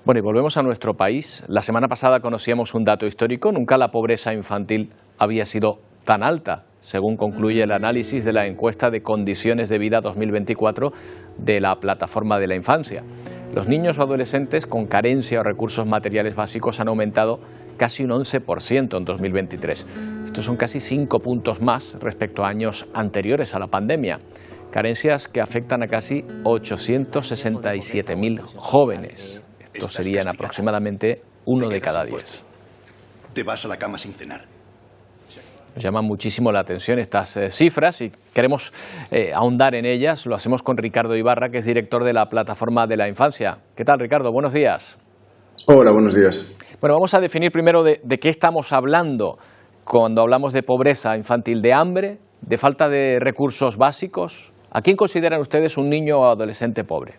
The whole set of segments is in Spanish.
Bueno, y volvemos a nuestro país. La semana pasada conocíamos un dato histórico. Nunca la pobreza infantil había sido tan alta, según concluye el análisis de la encuesta de condiciones de vida 2024 de la Plataforma de la Infancia. Los niños o adolescentes con carencia o recursos materiales básicos han aumentado casi un 11% en 2023. Estos son casi 5 puntos más respecto a años anteriores a la pandemia. Carencias que afectan a casi 867.000 jóvenes. Estos serían aproximadamente 1 de cada 10. Te vas a la cama sin cenar. Nos llaman muchísimo la atención estas cifras y queremos ahondar en ellas. Lo hacemos con Ricardo Ibarra, que es director de la Plataforma de la Infancia. ¿Qué tal, Ricardo? Buenos días. Hola, buenos días. Bueno, vamos a definir primero de qué estamos hablando cuando hablamos de pobreza infantil, de hambre, de falta de recursos básicos. ¿A quién consideran ustedes un niño o adolescente pobre?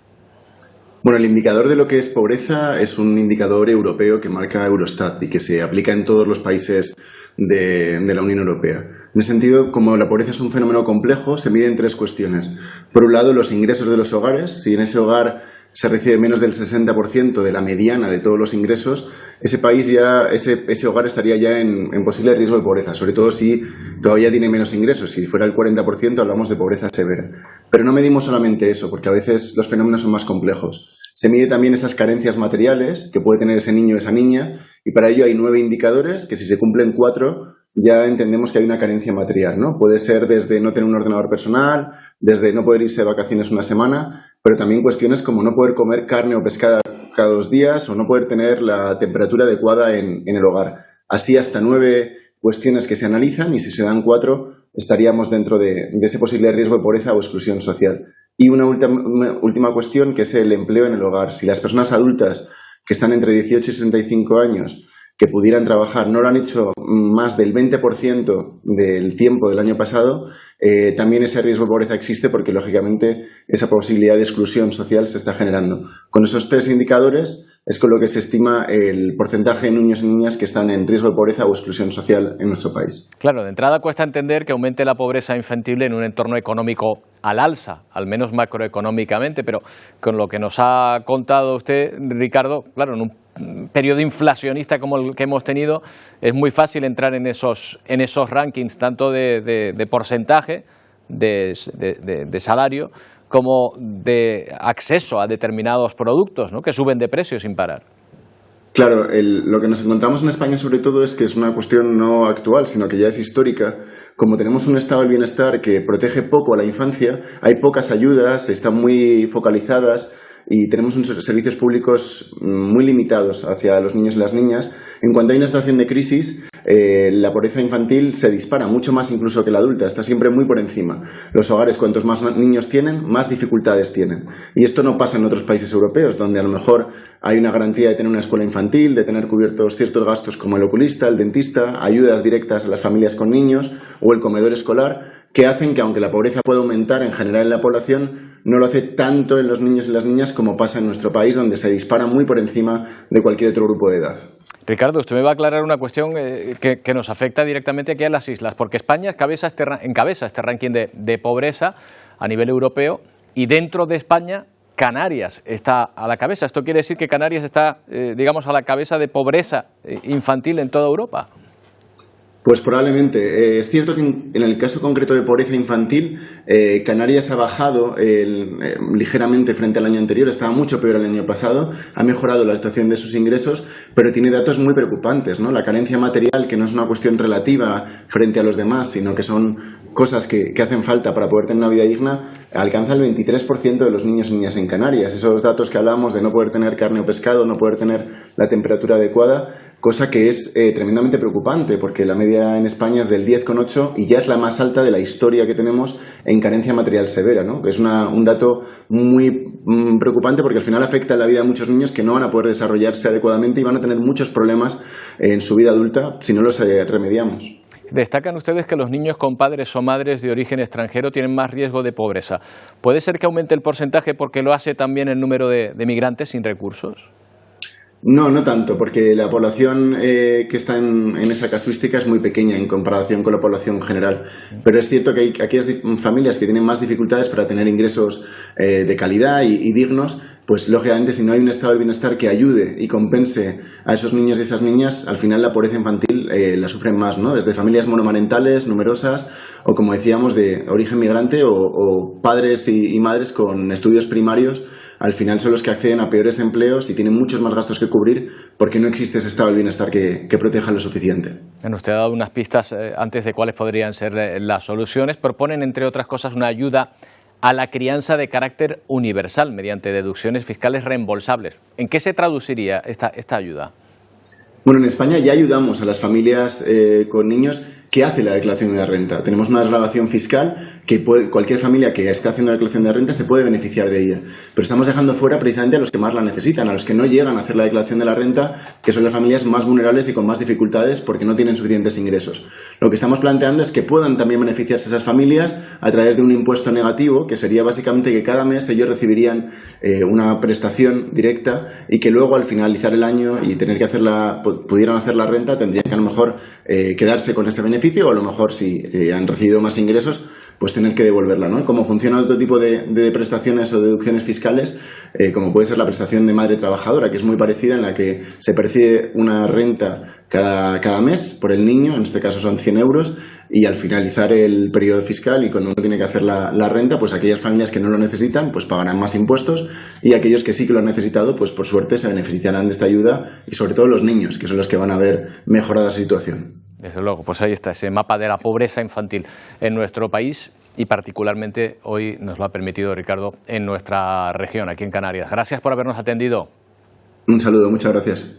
Bueno, el indicador de lo que es pobreza es un indicador europeo que marca Eurostat y que se aplica en todos los países de la Unión Europea. En ese sentido, como la pobreza es un fenómeno complejo, se mide en 3 cuestiones. Por un lado, los ingresos de los hogares. Si en ese hogar se recibe menos del 60% de la mediana de todos los ingresos, ese hogar estaría ya en posible riesgo de pobreza, sobre todo si todavía tiene menos ingresos. Si fuera el 40% hablamos de pobreza severa. Pero no medimos solamente eso, porque a veces los fenómenos son más complejos. Se mide también esas carencias materiales que puede tener ese niño o esa niña, y para ello hay 9 indicadores que, si se cumplen 4, ya entendemos que hay una carencia material, ¿no? Puede ser desde no tener un ordenador personal, desde no poder irse de vacaciones una semana, pero también cuestiones como no poder comer carne o pescado cada 2 días o no poder tener la temperatura adecuada en el hogar. Así hasta 9 cuestiones que se analizan, y si se dan 4 estaríamos dentro de ese posible riesgo de pobreza o exclusión social. Y una última cuestión, que es el empleo en el hogar. Si las personas adultas que están entre 18 y 65 años que pudieran trabajar no lo han hecho más del 20% del tiempo del año pasado, también ese riesgo de pobreza existe, porque lógicamente esa posibilidad de exclusión social se está generando. Con esos 3 indicadores es con lo que se estima el porcentaje de niños y niñas que están en riesgo de pobreza o exclusión social en nuestro país. Claro, de entrada cuesta entender que aumente la pobreza infantil en un entorno económico al alza, al menos macroeconómicamente, pero con lo que nos ha contado usted, Ricardo, claro, en un periodo inflacionista como el que hemos tenido, es muy fácil entrar en esos rankings, tanto de porcentaje, de salario, como de acceso a determinados productos, ¿no?, que suben de precio sin parar. Claro, lo que nos encontramos en España sobre todo es que es una cuestión no actual, sino que ya es histórica. Como tenemos un estado del bienestar que protege poco a la infancia, hay pocas ayudas, están muy focalizadas y tenemos unos servicios públicos muy limitados hacia los niños y las niñas. En cuanto hay una situación de crisis, la pobreza infantil se dispara mucho más incluso que la adulta, está siempre muy por encima. Los hogares, cuantos más niños tienen, más dificultades tienen. Y esto no pasa en otros países europeos, donde a lo mejor hay una garantía de tener una escuela infantil, de tener cubiertos ciertos gastos como el oculista, el dentista, ayudas directas a las familias con niños o el comedor escolar, que hacen que, aunque la pobreza pueda aumentar en general en la población, no lo hace tanto en los niños y las niñas como pasa en nuestro país, donde se dispara muy por encima de cualquier otro grupo de edad. Ricardo, usted me va a aclarar una cuestión que nos afecta directamente aquí a las islas, porque España encabeza este ranking de pobreza a nivel europeo, y dentro de España Canarias está a la cabeza. Esto quiere decir que Canarias está, digamos, a la cabeza de pobreza infantil en toda Europa. Pues probablemente. Es cierto que en el caso concreto de pobreza infantil, Canarias ha bajado ligeramente frente al año anterior, estaba mucho peor el año pasado, ha mejorado la situación de sus ingresos, pero tiene datos muy preocupantes, ¿no? La carencia material, que no es una cuestión relativa frente a los demás, sino que son cosas que hacen falta para poder tener una vida digna, alcanza el 23% de los niños y niñas en Canarias. Esos datos que hablamos de no poder tener carne o pescado, no poder tener la temperatura adecuada, cosa que es tremendamente preocupante, porque la media en España es del 10,8 y ya es la más alta de la historia que tenemos en carencia material severa, ¿no? Es un dato muy preocupante, porque al final afecta la vida de muchos niños que no van a poder desarrollarse adecuadamente y van a tener muchos problemas en su vida adulta si no los remediamos. Destacan ustedes que los niños con padres o madres de origen extranjero tienen más riesgo de pobreza. ¿Puede ser que aumente el porcentaje porque lo hace también el número de migrantes sin recursos? No, no tanto, porque la población que está en esa casuística es muy pequeña en comparación con la población general. Pero es cierto que hay aquellas familias que tienen más dificultades para tener ingresos de calidad y dignos, pues lógicamente si no hay un estado del bienestar que ayude y compense a esos niños y esas niñas, al final la pobreza infantil la sufren más, ¿no? Desde familias monomarentales, numerosas, o como decíamos, de origen migrante, o padres y madres con estudios primarios, al final son los que acceden a peores empleos y tienen muchos más gastos que cubrir porque no existe ese estado del bienestar que proteja lo suficiente. Bueno, usted ha dado unas pistas antes de cuáles podrían ser las soluciones. Proponen, entre otras cosas, una ayuda a la crianza de carácter universal mediante deducciones fiscales reembolsables. ¿En qué se traduciría esta ayuda? Bueno, en España ya ayudamos a las familias con niños que hacen la declaración de la renta. Tenemos una desgravación fiscal que cualquier familia que esté haciendo la declaración de la renta se puede beneficiar de ella. Pero estamos dejando fuera precisamente a los que más la necesitan, a los que no llegan a hacer la declaración de la renta, que son las familias más vulnerables y con más dificultades porque no tienen suficientes ingresos. Lo que estamos planteando es que puedan también beneficiarse esas familias a través de un impuesto negativo, que sería básicamente que cada mes ellos recibirían una prestación directa y que luego al finalizar el año y tener que pudieran hacer la renta, tendrían que a lo mejor quedarse con ese beneficio, o a lo mejor si han recibido más ingresos, pues tener que devolverla, ¿no? Como funciona otro tipo de prestaciones o deducciones fiscales, como puede ser la prestación de madre trabajadora, que es muy parecida, en la que se percibe una renta cada mes por el niño, en este caso son 100 euros, y al finalizar el periodo fiscal y cuando uno tiene que hacer la renta, pues aquellas familias que no lo necesitan pues pagarán más impuestos, y aquellos que sí que lo han necesitado, pues por suerte se beneficiarán de esta ayuda, y sobre todo los niños, que son los que van a ver mejorada su situación. Desde luego, pues ahí está ese mapa de la pobreza infantil en nuestro país y particularmente hoy nos lo ha permitido Ricardo en nuestra región, aquí en Canarias. Gracias por habernos atendido. Un saludo, muchas gracias.